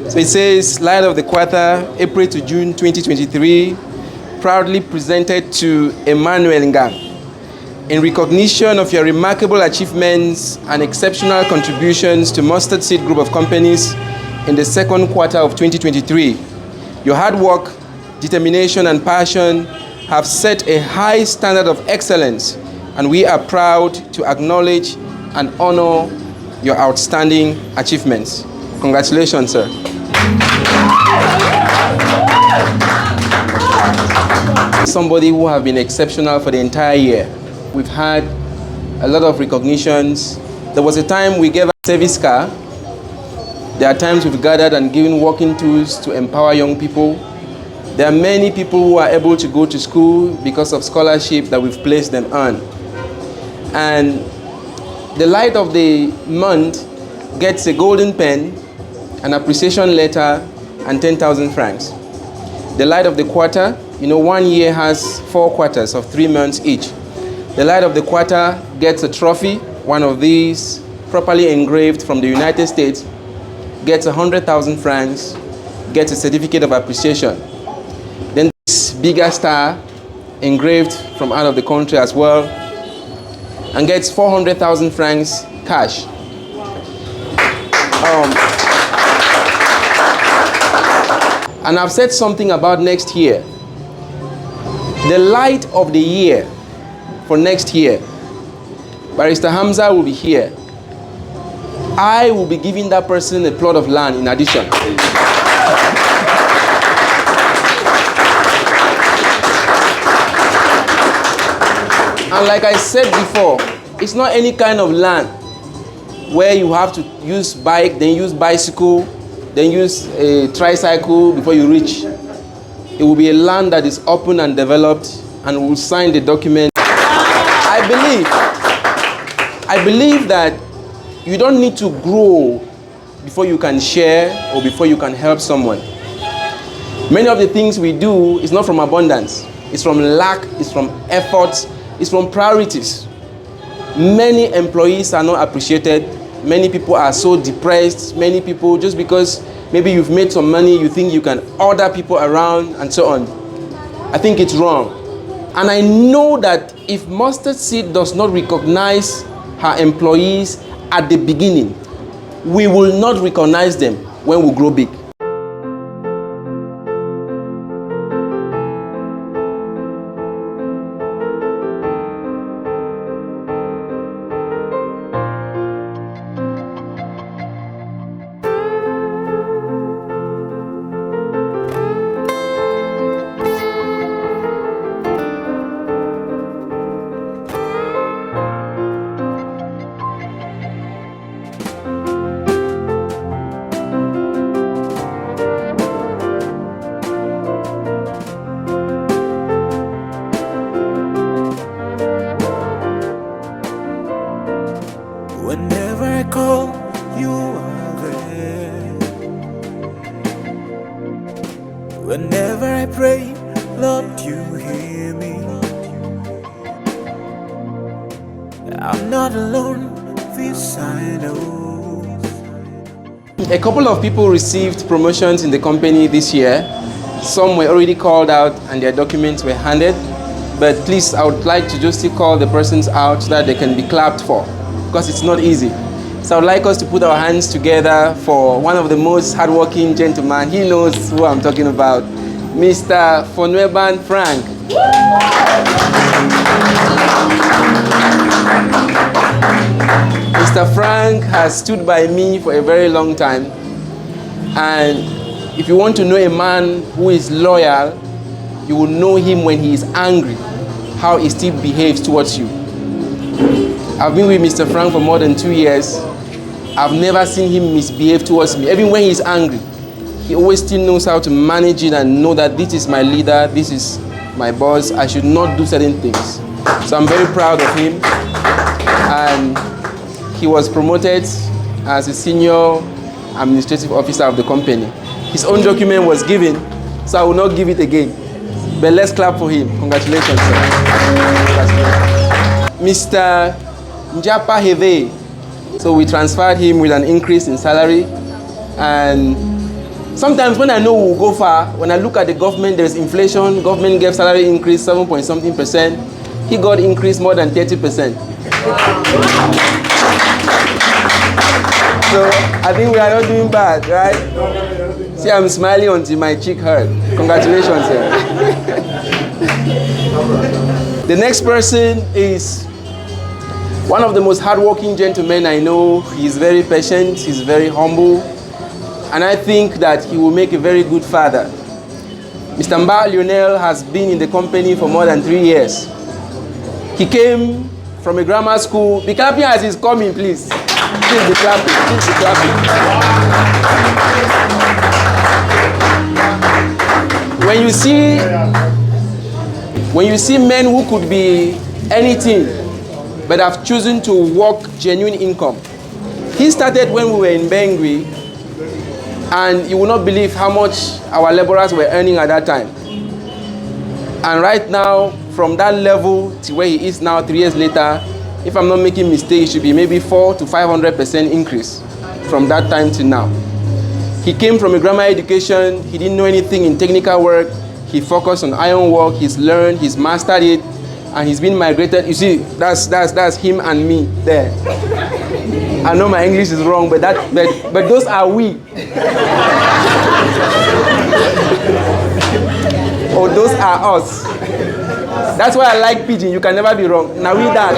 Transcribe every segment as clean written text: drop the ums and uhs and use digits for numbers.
So it says, Light of the Quarter, April to June 2023, proudly presented to Emmanuel Ngang in recognition of your remarkable achievements and exceptional contributions to Mustardseed Group of Companies in the second quarter of 2023. Your hard work, determination, and passion have set a high standard of excellence, and we are proud to acknowledge and honor your outstanding achievements. Congratulations, sir. Somebody who have been exceptional for the entire year. We've had a lot of recognitions. There was a time we gave a service car. There are times we've gathered and given working tools to empower young people. There are many people who are able to go to school because of scholarship that we've placed them on. And the Light of the Month gets a golden pen, an appreciation letter, and 10,000 francs. The Light of the Quarter, 1 year has 4 quarters of 3 months each. The Light of the Quarter gets a trophy, one of these, properly engraved from the United States, gets 100,000 francs, gets a certificate of appreciation. Then this bigger star, engraved from out of the country as well, and gets 400,000 francs cash. And I've said something about next year. The light of the year for next year, Barrister Hamza will be here. I will be giving that person a plot of land in addition. And like I said before, it's not any kind of land where you have to use bike, then use bicycle, then use a tricycle before you reach. It will be a land that is open and developed, and will sign the document. I believe that you don't need to grow before you can share or before you can help someone. Many of the things we do is not from abundance. It's from lack, it's from effort, it's from priorities. Many employees are not appreciated. Many people are so depressed. Many people, just because maybe you've made some money, you think you can order people around and so on. I think it's wrong. And I know that if Mustardseed does not recognize her employees at the beginning, we will not recognize them when we grow big. Whenever I call, you are there. Whenever I pray, Lord, you hear me. I'm not alone, this I know. A couple of people received promotions in the company this year. Some were already called out and their documents were handed. But please, I would like to just call the persons out so that they can be clapped for, because it's not easy. So I would like us to put our hands together for one of the most hardworking gentlemen. He knows who I'm talking about, Mr. Fonweban Frank. Mr. Frank has stood by me for a very long time. And if you want to know a man who is loyal, you will know him when he is angry, how he still behaves towards you. I've been with Mr. Frank for more than 2 years. I've never seen him misbehave towards me. Even when he's angry, he always still knows how to manage it and know that this is my leader, this is my boss, I should not do certain things. So I'm very proud of him. And he was promoted as a senior administrative officer of the company. His own document was given, so I will not give it again. But let's clap for him. Congratulations, sir. Mr. Njapa Heve. So we transferred him with an increase in salary, and Sometimes when I know we'll go far, when I look at the government, there's inflation, government gave salary increase 7 point something percent. He got increased more than 30%. So I think we are not doing bad, right? See, I'm smiling until my cheek hurt. Congratulations, sir. The next person is one of the most hardworking gentlemen I know. He's very patient, he's very humble, and I think that he will make a very good father. Mr. Mba Lionel has been in the company for more than 3 years. He came from a grammar school. Be clapping as he's coming, please. Please be clapping. Please be clapping. When you see men who could be anything but have chosen to work genuine income. He started when we were in Bengui, and you will not believe how much our laborers were earning at that time. And right now, from that level to where he is now 3 years later, if I'm not making mistakes, it should be maybe 400 to 500% increase from that time to now. He came from a grammar education. He didn't know anything in technical work. He focused on iron work. He's learned, he's mastered it, and he's been migrated. You see, that's him and me there. I know my English is wrong, but those are we. Or those are us. That's why I like pidgin. You can never be wrong. Now we that.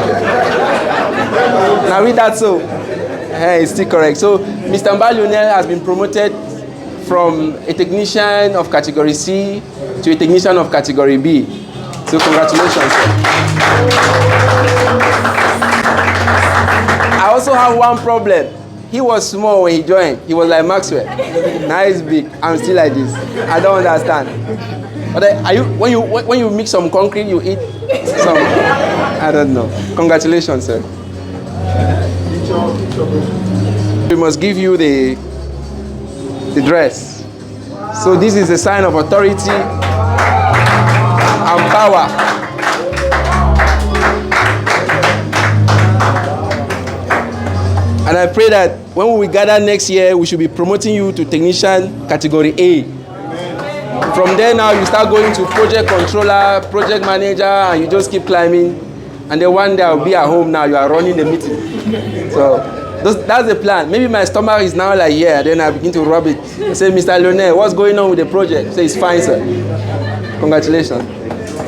Now we that so. Hey, it's still correct. So Mr. Mba Lionel has been promoted from a technician of category C to a technician of category B. So congratulations. I also have one problem. He was small when he joined. He was like Maxwell. Now he's big. I'm still like this. I don't understand. But when you mix some concrete, you eat some. I don't know. Congratulations, sir. We must give you the dress. So this is a sign of authority and power. And I pray that when we gather next year, we should be promoting you to technician category A. From there now, you start going to project controller, project manager, and you just keep climbing. And then one day I'll be at home now, you are running the meeting. So that's the plan. Maybe my stomach is now like, yeah, then I begin to rub it. I say, Mr. Lionel, what's going on with the project? I say, it's fine, sir. Congratulations.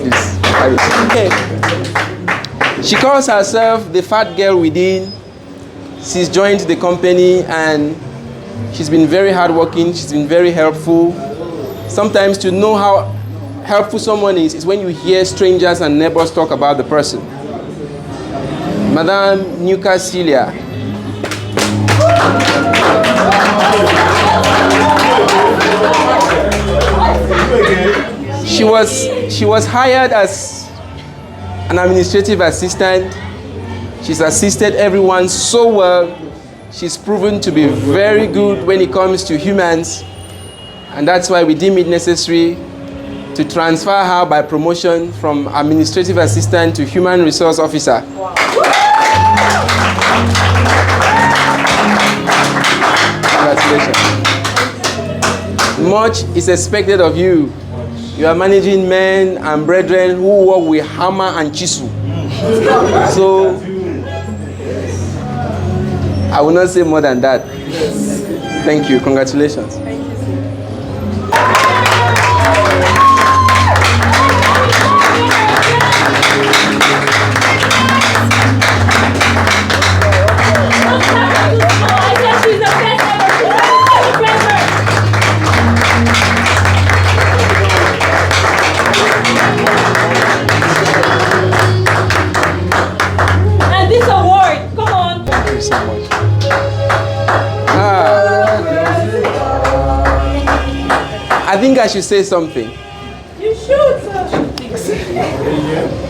Please. Okay. She calls herself the fat girl within. She's joined the company and she's been very hardworking. She's been very helpful. Sometimes to know how helpful someone is when you hear strangers and neighbors talk about the person. Madame Nuka Celia. She was hired as an administrative assistant. She's assisted everyone so well. She's proven to be very good when it comes to humans. And that's why we deem it necessary to transfer her by promotion from administrative assistant to human resource officer. Wow. Congratulations. Much is expected of you. You are managing men and brethren who work with hammer and chisel. So, I will not say more than that. Thank you. Congratulations. I think I should say something. You should, sir.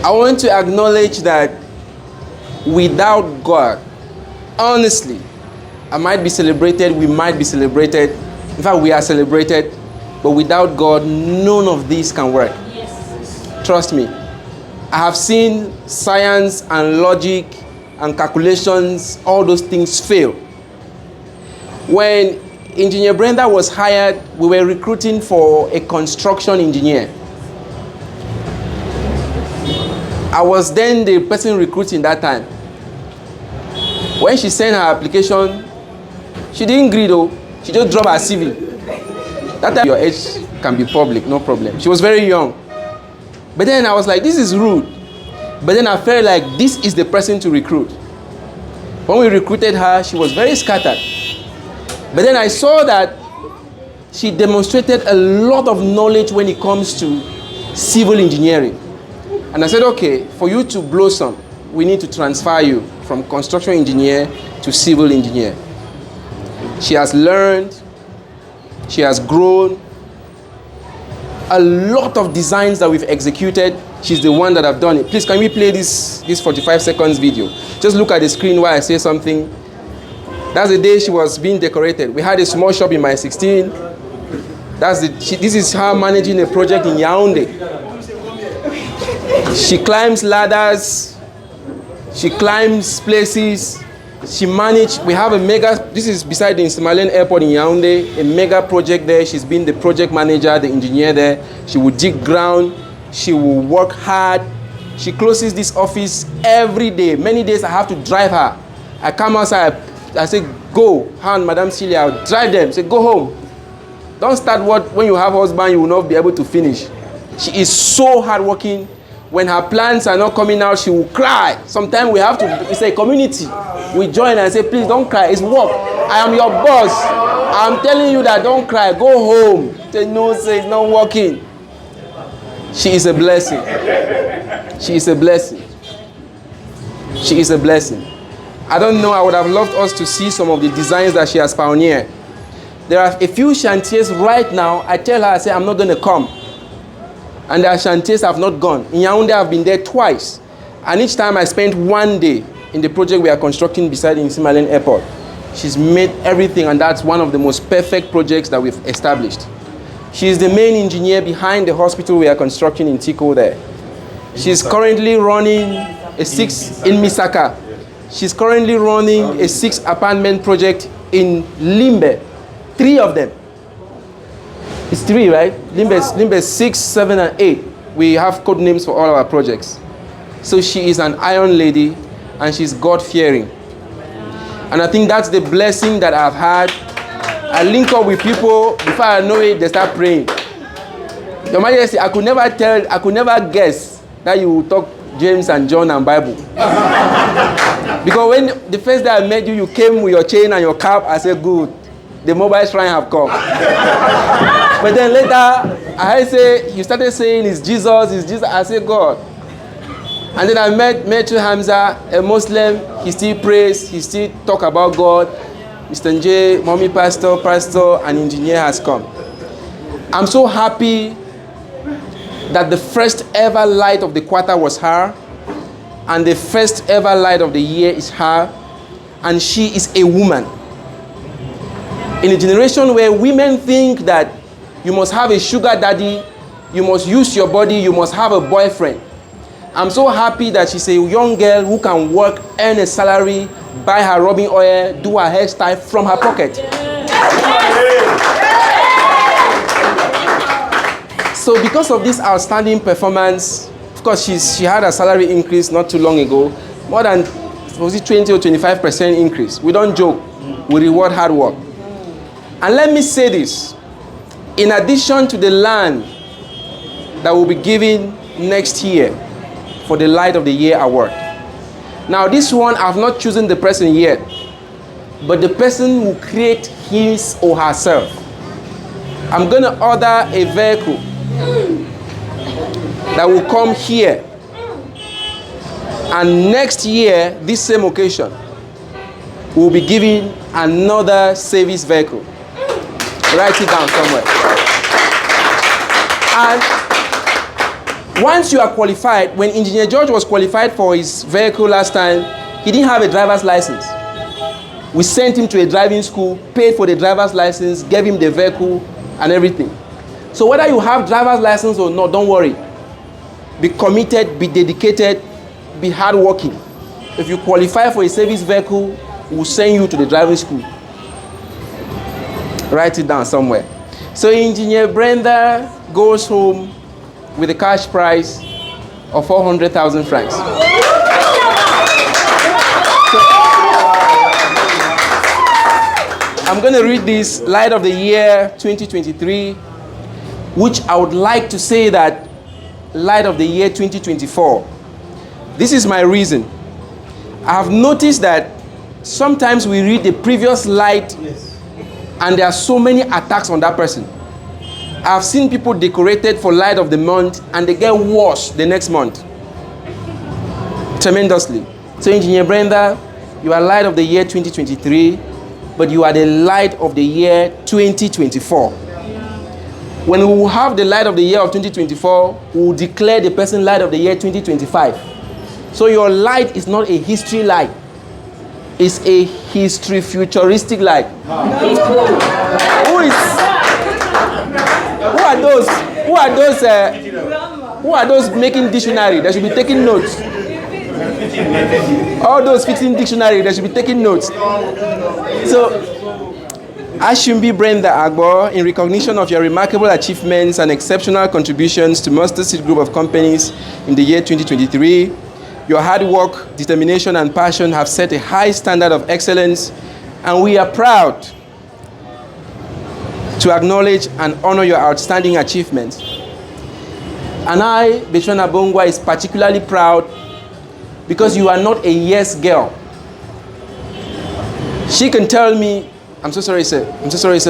I want to acknowledge that without God, honestly, I might be celebrated, we might be celebrated. In fact, we are celebrated. But without God, none of this can work. Yes. Trust me. I have seen science and logic and calculations, all those things fail. When Engineer Brenda was hired, we were recruiting for a construction engineer. I was then the person recruiting that time. When she sent her application, she didn't greet though. She just dropped her CV. That time your age can be public, no problem. She was very young. But then I was like, this is rude. But then I felt like this is the person to recruit. When we recruited her, she was very scattered. But then I saw that she demonstrated a lot of knowledge when it comes to civil engineering. And I said, okay, for you to blossom, we need to transfer you from construction engineer to civil engineer. She has learned, she has grown. A lot of designs that we've executed, she's the one that have done it. Please, can we play this 45 seconds video? Just look at the screen while I say something. That's the day she was being decorated. We had a small shop in my 16. This is her managing a project in Yaoundé. She climbs ladders. She climbs places. She managed, we have a mega, this is beside the Ismailian Airport in Yaoundé, a mega project there. She's been the project manager, the engineer there. She will dig ground. She will work hard. She closes this office every day. Many days I have to drive her. I come outside, I say, go. Her and Madam Celia, I'll drive them. Say, go home. Don't start when you have a husband, you will not be able to finish. She is so hardworking. When her plans are not coming out, she will cry. Sometimes we have to, it's a community. We join and say, please don't cry, it's work. I am your boss. I'm telling you that don't cry, go home. Say, no, say it's not working. She is a blessing. She is a blessing. She is a blessing. I don't know, I would have loved us to see some of the designs that she has pioneered. There are a few chantiers right now. I tell her, I say, I'm not going to come. And the chantiers have not gone. In Yaoundé, I've been there twice. And each time I spent one day in the project we are constructing beside the Ismailian Airport. She's made everything, and that's one of the most perfect projects that we've established. She's the main engineer behind the hospital we are constructing in Tiko there. She's currently running a 6 in Misaka. She's currently running a 6-apartment project in Limbe. 3 of them. It's 3, right? Limbe 6, 7, and 8. We have code names for all our projects. So she is an iron lady, and she's God-fearing. And I think that's the blessing that I've had. I link up with people, before I know it, they start praying. Your Majesty, I could never guess that you would talk James and John and Bible. Because when the first day I met you, you came with your chain and your cap. I said, good, the mobile shrine have come. But then later, you started saying, it's Jesus, it's Jesus. I said, God. And then I met Metro Hamza, a Muslim. He still prays, he still talk about God. Mr. Nj, mommy pastor, and engineer has come. I'm so happy that the first ever light of the quarter was her, and the first ever light of the year is her, and she is a woman. In a generation where women think that you must have a sugar daddy, you must use your body, you must have a boyfriend. I'm so happy that she's a young girl who can work, earn a salary, buy her rubbing oil, do her hairstyle from her pocket. So because of this outstanding performance, of course she had a salary increase not too long ago, more than, was it 20 or 25% increase. We don't joke, we reward hard work. And let me say this, in addition to the land that will be given next year for the Light of the Year award. Now this one, I've not chosen the person yet, but the person will create his or herself. I'm going to order a vehicle that will come here, and next year, this same occasion, we'll be giving another service vehicle. Write it down somewhere. And once you are qualified, when Engineer George was qualified for his vehicle last time, he didn't have a driver's license. We sent him to a driving school, paid for the driver's license, gave him the vehicle and everything. So whether you have driver's license or not, don't worry. Be committed, be dedicated, be hardworking. If you qualify for a service vehicle, we'll send you to the driving school. Write it down somewhere. So Engineer Brenda goes home with a cash prize of 400,000 francs. I'm going to read this Light of the Year 2023, which I would like to say that Light of the Year 2024. This is my reason. I have noticed that sometimes we read the previous light and there are so many attacks on that person. I've seen people decorated for Light of the Month and they get worse the next month. Tremendously. So Engineer Brenda, you are Light of the Year 2023, but you are the Light of the Year 2024. When we will have the Light of the Year of 2024, we will declare the person Light of the Year 2025. So your light is not a history light. It's a history futuristic light. Who are those making dictionary? They should be taking notes. All those fixing dictionary, they should be taking notes. So, Ashumbi Brenda Agbo, in recognition of your remarkable achievements and exceptional contributions to Mustardseed Group of Companies in the year 2023, your hard work, determination, and passion have set a high standard of excellence, and we are proud to acknowledge and honor your outstanding achievements. And I, Betrona Bongwa, is particularly proud because you are not a yes girl. She can tell me, I'm so sorry, sir,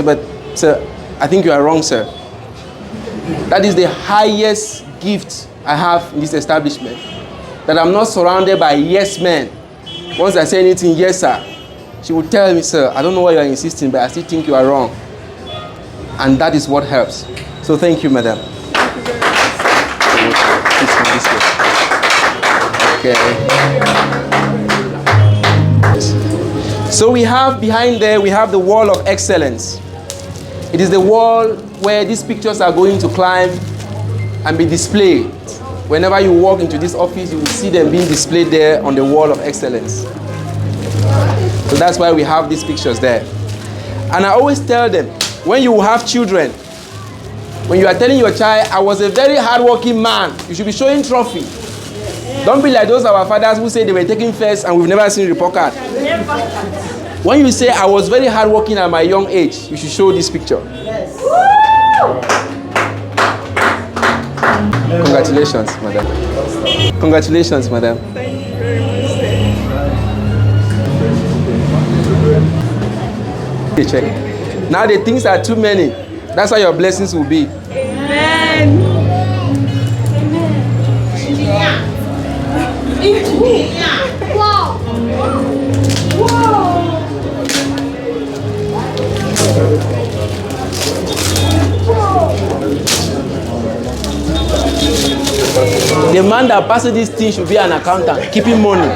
but sir, I think you are wrong, sir. That is the highest gift I have in this establishment. That I'm not surrounded by yes men. Once I say anything, yes, sir, she will tell me, sir, I don't know why you are insisting, but I still think you are wrong. And that is what helps. So thank you, madam. Okay. So we have behind there, we have the wall of excellence. It is the wall where these pictures are going to climb and be displayed. Whenever you walk into this office, you will see them being displayed there on the wall of excellence. So that's why we have these pictures there. And I always tell them, when you have children, when you are telling your child, I was a very hardworking man, you should be showing trophy. Don't be like those of our fathers who say they were taking first and we've never seen report card. When you say, I was very hardworking at my young age, you should show this picture. Yes. Congratulations, madam. Congratulations, madam. Thank you very much. Okay, check. Now the things are too many. That's how your blessings will be. Amen. Wow. Wow. The man that passes this thing should be an accountant, keeping money.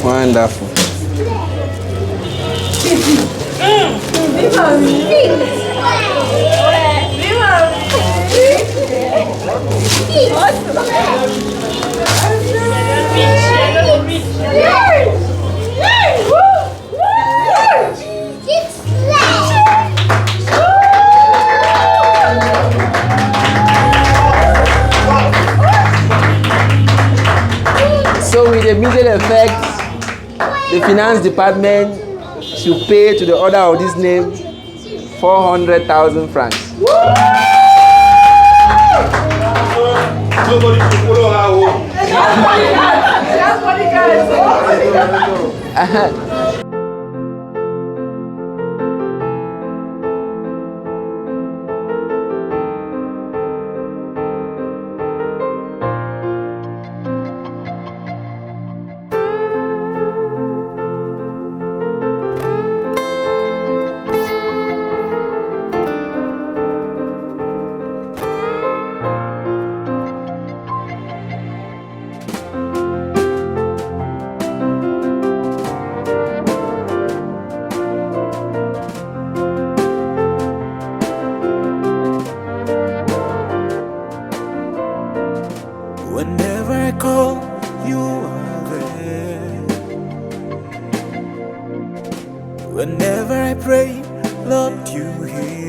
Wonderful. So with immediate effect, the finance department should pay to the order of this name 400,000 francs. Nobody to follow her. Whenever I pray, Lord, you hear.